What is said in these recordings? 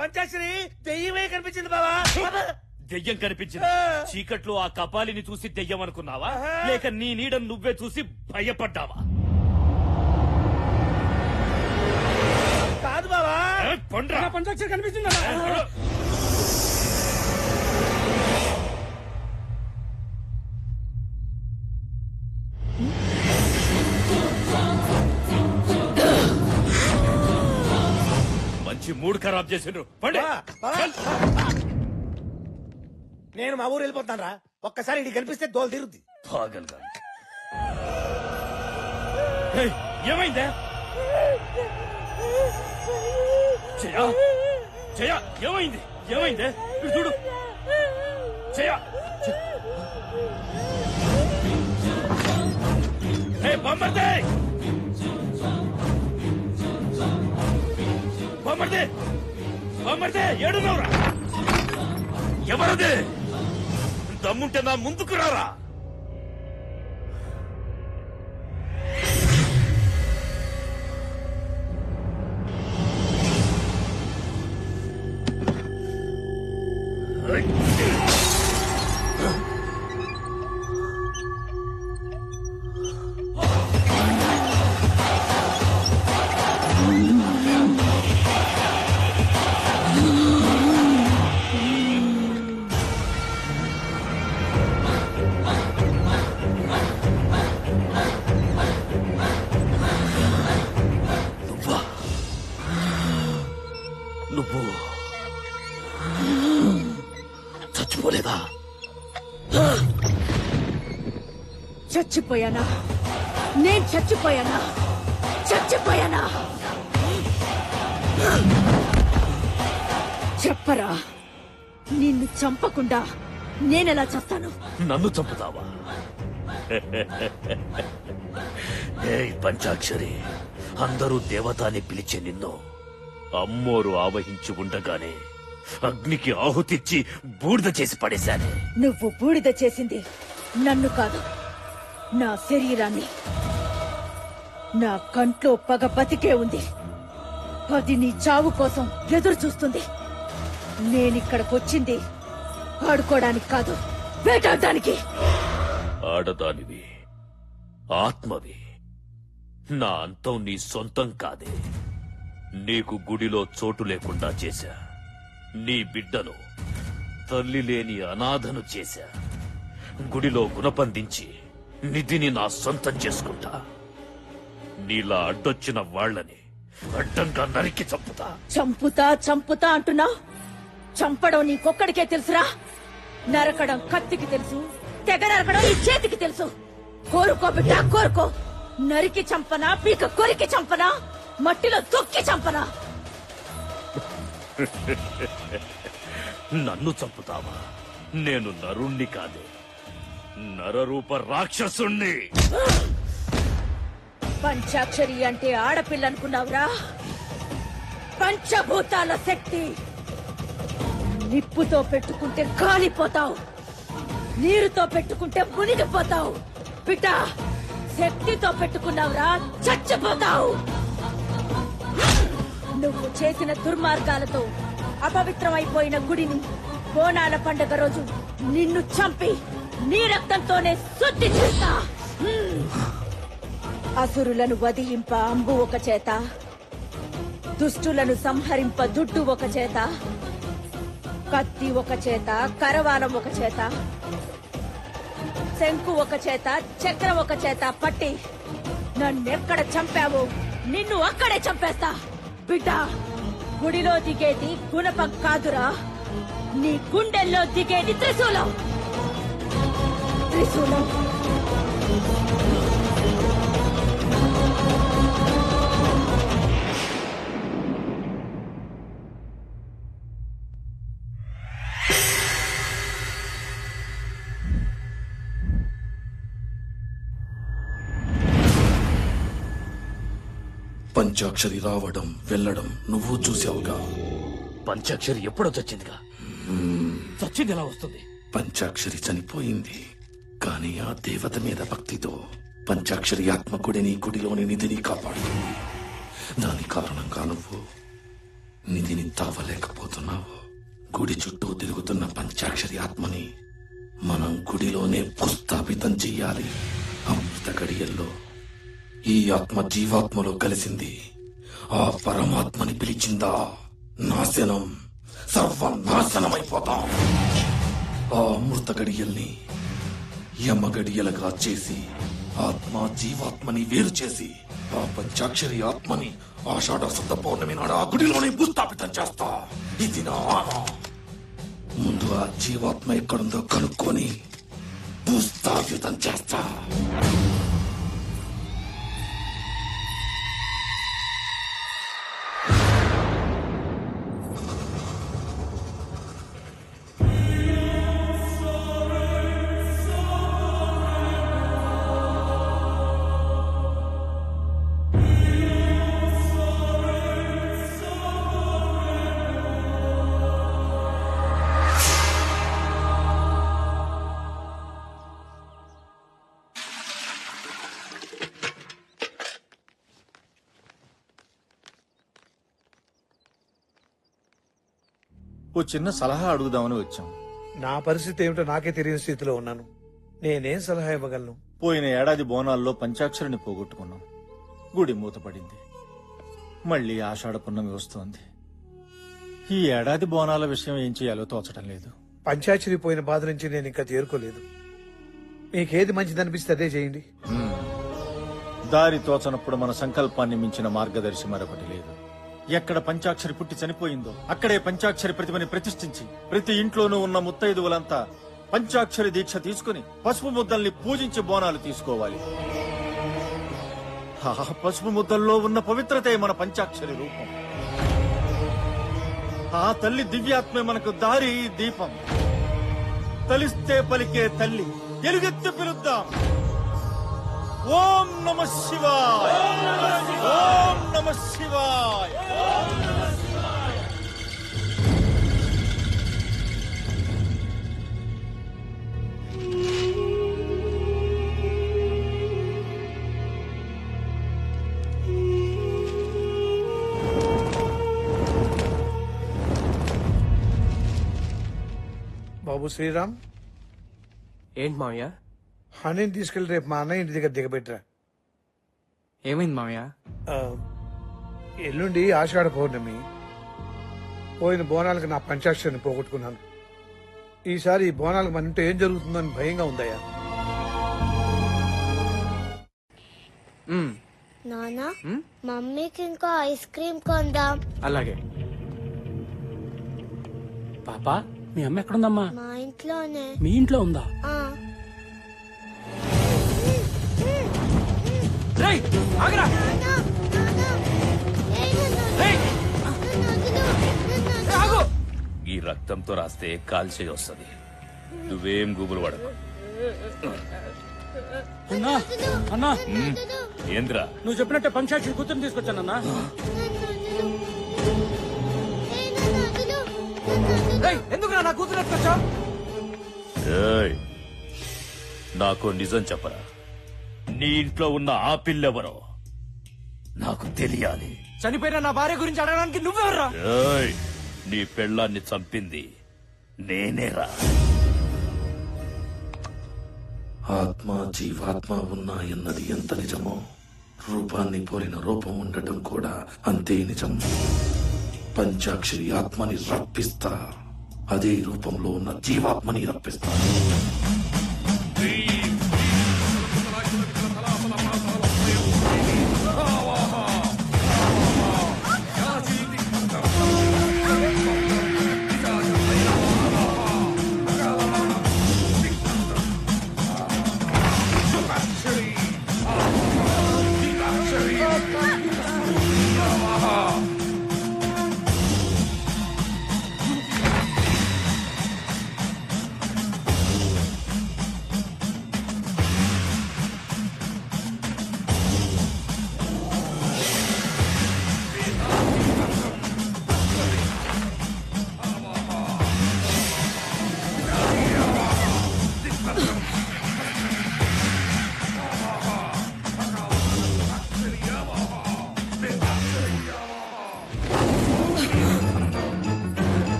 పంచాక్షరి దెయ్యమే కనిపించింది బావా. దెయ్యం కనిపించింది. చీకట్లో ఆ కపాలిని చూసి దెయ్యం అనుకున్నావా, లేక నీ నీడను నువ్వే చూసి భయపడ్డావా? కాదు బావా, పంచాక్షరి కనిపించింది. మంచి మూడ్ ఖరాబ్ చేసిండ్రు. నేను మా ఊరు వెళ్ళిపోతాను రా. ఒక్కసారి ఇంటికి కనిపిస్తే దోలు తీరుద్ది. ఏమైందా? జయా, జయా, ఏమైంది? ఏమైందే? ఇటు చూడు. జయా, బొమ్మర్దే, బొమ్మర్దే, బొమ్మర్దే, ఏడున్నావురా? ఎవరదే? దమ్ముంటే నా ముందుకు రారా. నువ్వు చచ్చిపోలేదా? చచ్చిపోయానా? నేను చచ్చిపోయానా? చచ్చిపోయానా? చెప్పరా. నిన్ను చంపకుండా నేనెలా చేస్తాను? నన్ను చంపుతావా? పంచాక్షరి, అందరూ దేవత అని పిలిచే నిన్ను అమ్మోరు ఆవహించి ఉండగానే అగ్నికి ఆహుతిచ్చి బూడిద చేసి పడేశానే. నువ్వు బూడిద చేసింది నన్ను కాదు, నా శరీరాన్ని. నా కంట్లో పగ బతికే ఉంది. అది నీ చావు కోసం ఎదురు చూస్తుంది. నేనిక్కడికొచ్చింది ఆడుకోవడానికి కాదు, వేటాడడానికి. ఆడదానివి, ఆత్మవి. నా అంతం నీ సొంతం కాదే. నీకు గుడిలో చోటు లేకుండా చేశా. నీ బిడ్డను తల్లి లేని అనాథను చేశా. గుడిలో గుణపందించి నిధిని నా సొంతం చేసుకుంటా. నీలా అడ్డొచ్చిన వాళ్లని అడ్డంగా నరికి చంపుతా. చంపుతా చంపుతా అంటున్నా. చంపడం నీకొక్కడికే తెలుసురా. నరకడం కత్తికి తెలుసు, తెగ నరకడం ఈ చేతికి తెలుసు. కోరుకో బిడ్డ, కోరుకో. నరికి చంపనా, పీక కొరికి చంపనా, మట్టిలో తొక్కి చంపనా? నన్ను చంపుతావా? నేను నరుణ్ణి కాదే, నరరూప రాక్షసుణ్ణి. పంచాక్షరి అంటే ఆడపిల్ల అనుకున్నావురా? పంచభూతాల శక్తి. నిప్పుతో పెట్టుకుంటే కాలిపోతావు, నీరుతో పెట్టుకుంటే మునిగిపోతావు. బిడ్డ, శక్తితో పెట్టుకున్నావురా, చచ్చిపోతావు. నువ్వు చేసిన దుర్మార్గాలతో అపవిత్రమైపోయిన గుడిని బోనాల పండుగ రోజు నిన్ను చంపి నీ రక్తంతోనే శుద్ధి చేస్తా. అసురులను వధింప అంబు ఒక చేత, దుష్టులను సంహరింప దుడ్డు ఒక చేత, కత్తి ఒక చేత, కరవాలం ఒక చేత, శంకు ఒక చేత, చక్రం ఒక చేత పట్టి నన్నెక్కడ చంపావో నిన్ను అక్కడే చంపేస్తా. బిడ్డ, గుడిలో దిగేది గుణపం కాదురా, నీ గుండెల్లో దిగేది త్రిశూలం. త్రిశూలం. పంచాక్షరి రావడం వెళ్ళడం నువ్వు చూసావుగా. పంచాక్షరి ఎప్పుడో చచ్చిందిగా. చచ్చింది ఎలా వస్తుంది? పంచాక్షరి చనిపోయింది, కానీ ఆ దేవత మీద భక్తితో పంచాక్షరి ఆత్మ గుడిని, గుడిలోని నిధిని కాపాడుతుంది. దాని కారణంగా నువ్వు నిధిని తావలేకపోతున్నావు. గుడి చుట్టూ తిరుగుతున్న పంచాక్షరి ఆత్మని మనం గుడిలోనే భూస్థాపితం చెయ్యాలి. అమృత గడియల్లో ఈ ఆత్మ జీవాత్మలో కలిసింది. ఆ పరమాత్మని పిలిచిందా నాశనం, సర్వనాశనమైపోతాం. ఆ అమృత గడియల్ని యమ గడియలుగా చేసి ఆత్మ జీవాత్మని వేరు చేసి ఆ పంచాక్షరి ఆత్మని ఆషాఢ శుద్ధ పౌర్ణమి నాడు ఆ గుడిలోనే భూస్థాపితం చేస్తా. ఇది నా ఆన. ముందు ఆ జీవాత్మ ఎక్కడుందో కనుక్కొని భూస్థాపితం చేస్తా. ఓ చిన్న సలహా అడుగుదామని వచ్చాం. నా పరిస్థితి ఏమిటో నాకే తెలియని స్థితిలో ఉన్నాను. నేనేం సలహా ఇవ్వగలను? పోయిన ఏడాది బోనాల్లో పంచాక్షరిని పోగొట్టుకున్నాం. గుడి మూతపడింది. మళ్ళీ ఆషాఢ పున్నమి వస్తోంది. ఈ ఏడాది బోనాల విషయం ఏం చేయాలో తోచడం లేదు. పంచాక్షరి పోయిన బాధ నుంచి నేను ఇంకా తేరుకోలేదు. మీకేది మంచిదనిపిస్తే అదే చేయండి. దారి తోచనప్పుడు మన సంకల్పాన్ని మించిన మార్గదర్శి మరొకటి లేదు. ఎక్కడ పంచాక్షరి పుట్టి చనిపోయిందో అక్కడే పంచాక్షరి ప్రతిమని ప్రతిష్ఠించి ప్రతి ఇంట్లోనూ ఉన్న ముత్తైదువులంతా పంచాక్షరి దీక్ష తీసుకుని పసుపు ముద్దల్ని పూజించి బోనాలు తీసుకోవాలి. ఆ పసుపు ముద్దల్లో ఉన్న పవిత్రతే మన పంచాక్షరి రూపం. ఆ తల్లి దివ్యాత్మే మనకు దారి దీపం. తలిస్తే పలికే తల్లి ఎలుగెత్తి పిలుద్దాం. ఓం నమ శివాయ, ఓం నమ శివాయ. బాబు శ్రీరామ్, ఏంటి మావయ్య? హనీని తీసుకెళ్లి రేపు మా అన్నయ్య ఇంటి దగ్గర దిగబెట్టరా. ఏమైంది మావయ్య? ఆ, ఎల్లుండి ఆషాఢ పౌర్ణమి. పోయిన బోనాలకు నా పంచాక్షరిని పోగొట్టుకున్నాను. ఈసారి ఈ బోనాలకు మన ఇంట్లో ఏం జరుగుతుందని భయంగా ఉందయ్యా. నానా మమ్మీకి ఇంకో ఐస్ క్రీమ్ కొందాం. అలాగే. పాపా, మీ అమ్మ ఎక్కడుందమ్మా? మా ఇంట్లోనే. మీ ఇంట్లో ఉందా? ఆ. రేయ్, ఆగరా. నాన్నా, నాన్నా. ఏయ్, నన్ను వదిలు. రేయ్, నన్ను వదిలు. నన్ను వదిలు. ఆగు. ఈ రక్తంతో రాస్తే కాల్చేయి వస్తుంది. నువ్వేం గుబులు పడకు. అన్నా, అన్నా, ఏంద్రా? నువ్వు చెప్పినట్టే పంచాయతీ కూతురు తీసుకొచ్చానన్నా. ఏయ్, నన్ను వదిలు. నన్ను వదిలు. ఎందుకు నా కూతురు ఎత్తుకొచ్చా? ఏయ్, నాకు నిజం చెప్పరా. నీ ఇంట్లో ఉన్న ఆ పిల్లెవరో నాకు తెలియాలి. చనిపోయిన నా భార్య గురించి అడగడానికి నువ్వెవర్రా? ఏయ్, నీ పెళ్ళాన్ని చంపింది నేనేరా. ఆత్మ జీవాత్మ ఉన్నాయన్నది ఎంత నిజమో రూపాన్ని పోలిన రూపం ఉండటం కూడా అంతే నిజం. పంచాక్షరి ఆత్మని రప్పిస్తా, అదే రూపంలో ఉన్న జీవాత్మని రప్పిస్తా.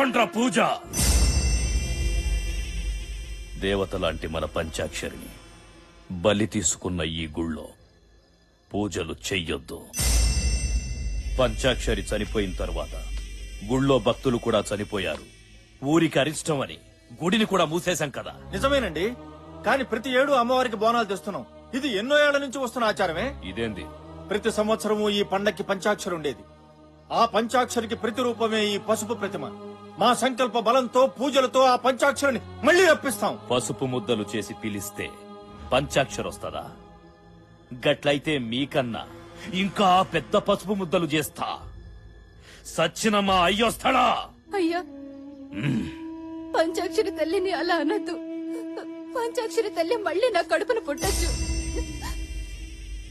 ఆపండ్రా పూజ. దేవతలాంటి మన పంచాక్షరిని బలి తీసుకున్న ఈ గుళ్ళో పూజలు చెయ్యొద్దు. పంచాక్షరి చనిపోయిన తర్వాత గుళ్ళో భక్తులు కూడా చనిపోయారు. ఊరికి అరిష్టం అని గుడిని కూడా మూసేశాం కదా. నిజమేనండి, కానీ ప్రతి ఏడు అమ్మవారికి బోనాలు తెస్తున్నాం. ఇది ఎన్నో ఏళ్ల నుంచి వస్తున్న ఆచారమే. ఇదేంది? ప్రతి సంవత్సరము ఈ పండక్కి పంచాక్షరి ఉండేది. ఆ పంచాక్షరికి ప్రతిరూపమే ఈ పసుపు ప్రతిమ. మా సంకల్ప బలంతో పూజలతో ఆ పంచాక్షరిని మళ్ళీ రప్పిస్తాం. పసుపు ముద్దలు చేసి పిలిస్తే పంచాక్షరొస్తదా? గట్లయితే మీకన్నా ఇంకా పెద్ద పసుపు ముద్దలు చేస్తా. సచ్చిన మా అయ్యొస్తాడా? అయ్యా, పంచాక్షరి తల్లిని అలా అనద్దు. పంచాక్షరి తల్లి మళ్ళీ నా కడుపును పుట్టచ్చు.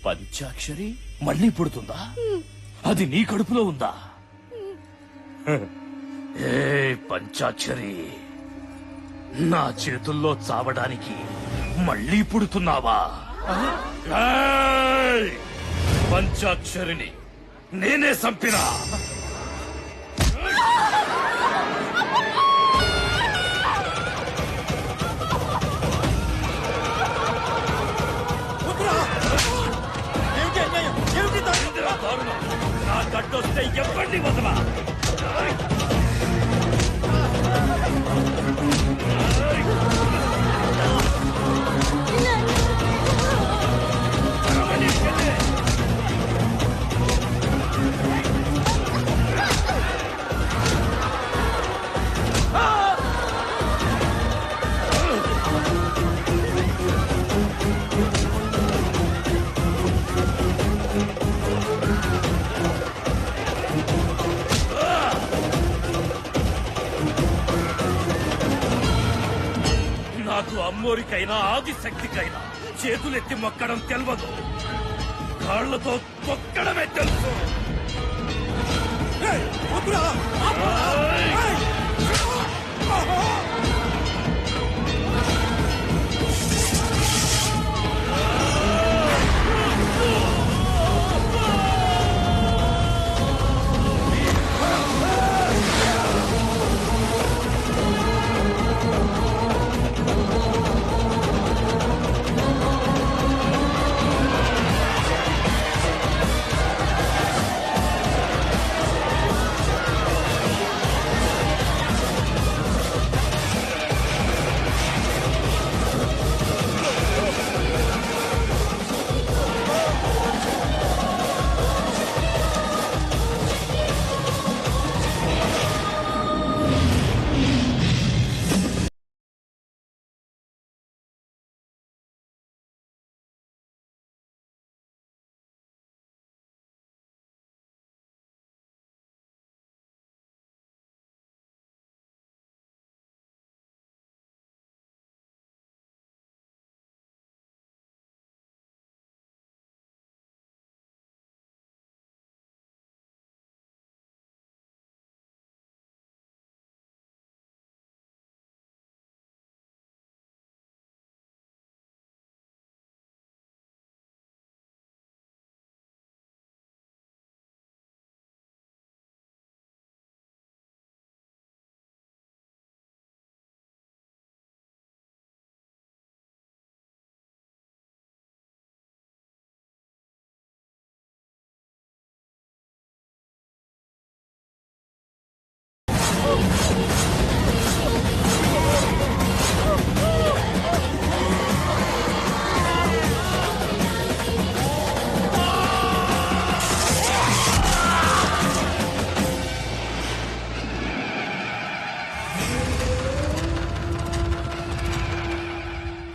పంచాక్షరి మళ్ళీ పుడుతుందా? అది నీ కడుపులో ఉందా? ఏ పంచాక్షరి, నా చేతుల్లో చావడానికి మళ్ళీ పుడుతున్నావా? ఏయ్! పంచాక్షరిని నేనే చంపినా. ఏమిటి అన్యాయం? ఏమిటి దారుణం? నా గడ్డొస్తే ఎవరిని వదలా. నాకు అమ్మోరికైనా ఆదిశక్తికైనా చేతులెత్తి మొక్కడం తెలవదు, కాళ్లతో తొక్కడమే తెలుసు. ఏయ్!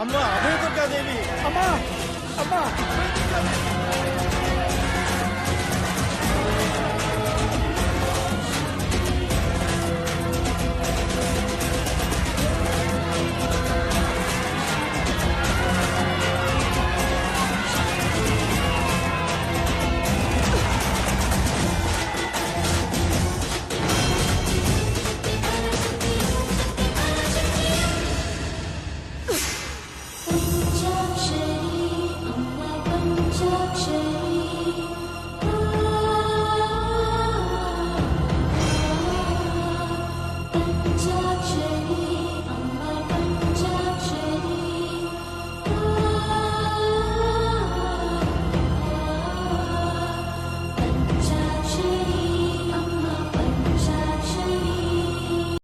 అమ్మా అభయదుర్గాదేవి, అమ్మా అమ్మా